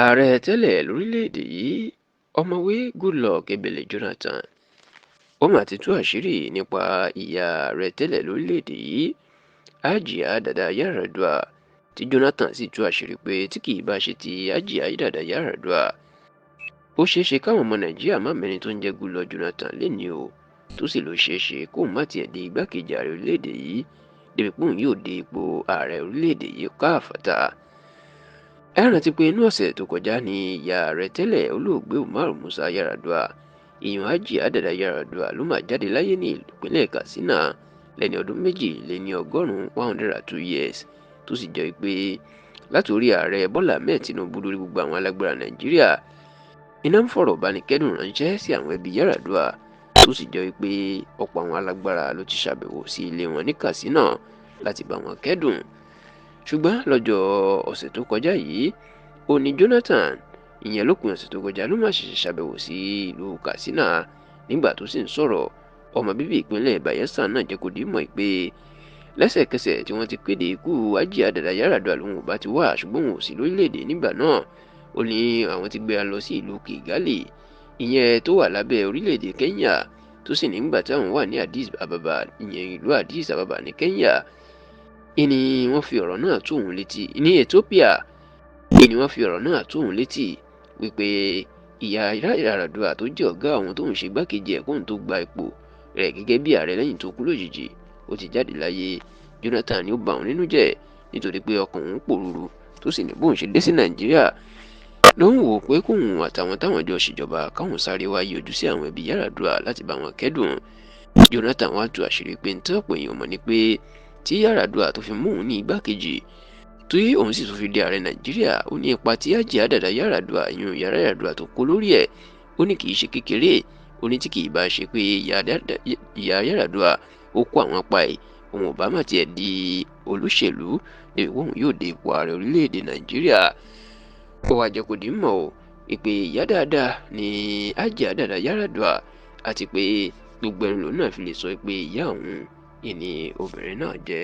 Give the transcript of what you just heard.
Ààrẹ tẹ́lẹ̀ lórílẹ̀‐èdè yìí ọ̀mọ̀wé Goodluck Ebele Jonathan ó mà ti tú àṣírí nípa ìyá ààrẹ tẹ́lẹ̀ lórílẹ̀‐èdè yìí Hajiya Dada Yar'Adua tí Jonathan sì tú àṣírí pé tí kì í bá ṣe ti Hajiya Dada Yar'Adua ó ṣeéṣe káwọn ọmọ Nàìjíríà má mẹ́ni tó ń jẹ́ Goodluck Jonathan lénìí o tó sì ló ṣeéṣe kóun má tiẹ̀ di igbákejì ààrẹ orílẹ̀‐èdè yìí débi pé òun yóò dé ipò ààrẹ orílẹ̀‐èdè yìí káàfàtà. Ẹ rántí pé inú ọ̀sẹ̀ tó kọjá ní ìyá ààrẹ tẹ́lẹ̀ olóògbé Umar Musa Yar'Adua ìyẹn Hajiya Dada Yar'Adua ló máa jáde láyé ní ìpínlẹ̀ Katsina lẹ́ni ọdún 102 years tó sì jẹ́ pé látòrí ààrẹ Bọ́lá Ahmed Tinubu lórí gbogbo àwọn alágbára Nàìjíríà iná ń fọ̀rọ̀ bánikẹ́dùn ránṣẹ́ sí àwọn ẹbí Yar'Adua tó sì jẹ́ pé ọ̀pọ̀ àwọn alágbára ló ti ṣàbẹ̀wò sí ilé wọn ní Katsina láti bá wọn kẹ́dùn. Ṣùgbọ́n lọ́jọ́ ọ̀sẹ̀ tó kọjá yìí ó ní Jonathan ìyẹn lópin ọ̀sẹ̀ tó kọjá ló má ṣẹ̀ṣẹ̀ ṣàbẹ̀wò sí ìlú Katsina nígbà tó sì ń sọ̀rọ̀ ọmọ bíbí ìpínlẹ̀ Bayelsa náà jẹ́ kó dìímọ̀ pé lẹ́sẹ̀kẹsẹ̀ tí wọ́n ti kéde ikú Hajiya Dada Yar'Adua lòun ò bá ti wá ṣùgbọ́n òun ò sí lórílẹ̀‐èdè nígbà náà ó ní àwọn ti gbéra lọ sí ìlú Kigali ìyẹn tó wà lábẹ́ orílẹ̀‐èdè Kenya tó sì nígbà táwọn wà ní Addis Ababa ìyẹn ìlú Addis Ababa ní Kenya ìní wọ́n fi ọ̀rọ̀ náà tó òun létí ní Ethiopia ìní wọ́n fi ọ̀rọ̀ náà tó òun létí wípé ìyá Yar'Adua tó jẹ́ ọ̀gá àwọn tó ń ṣe igbákejì ẹ̀ kóun tó gba ipò rẹ̀ gẹ́gẹ́ bí ààrẹ lẹ́yìn tó kú lójijì ó ti jáde láyé. Jonathan ni ó bà òun nínú jẹ́ nítorí pé ọkàn òun pòrúurú tó sì ní bóun ṣe dé sí Nàìjíríà ló ń wò pé kóun àtàwọn táwọn jọ ṣèjọba káwọn sáré wá yọjú sí àwọn ẹbí Yar'Adua láti bá wọn kẹ́dùn. Jonathan wá tú àṣírí pé ní tọ́pọ̀ èèyàn mọ̀ ni pé tí Yar'Adua tó fi mú òun ní igbákejì tí òun sì tún fi di ààrẹ Nàìjíríà ó ní ipa tí Hajiya Dada Yar'Adua ìyún ìyá Yar'Adua tó kó lórí ẹ̀ ó ní kì í ṣe kékeré ó ní tí kì í bá ṣe pé ìyá Yar'Adua ó kó àwọn apá ẹ̀ òun ò bá má tiẹ̀ di olóṣèlú débi pé òun yóò dé ipò ààrẹ orílẹ̀-èdè Nàìjíríà. Ó wá jẹ́ kó di mọ̀ ọ́ ìpè ìyá dáadáa ní Hajiya Dada Yar'Adua àti pé gbogbo ẹnu lòun náà fi lè sọ pé ìyá òun ìní obìnrin náà jẹ́.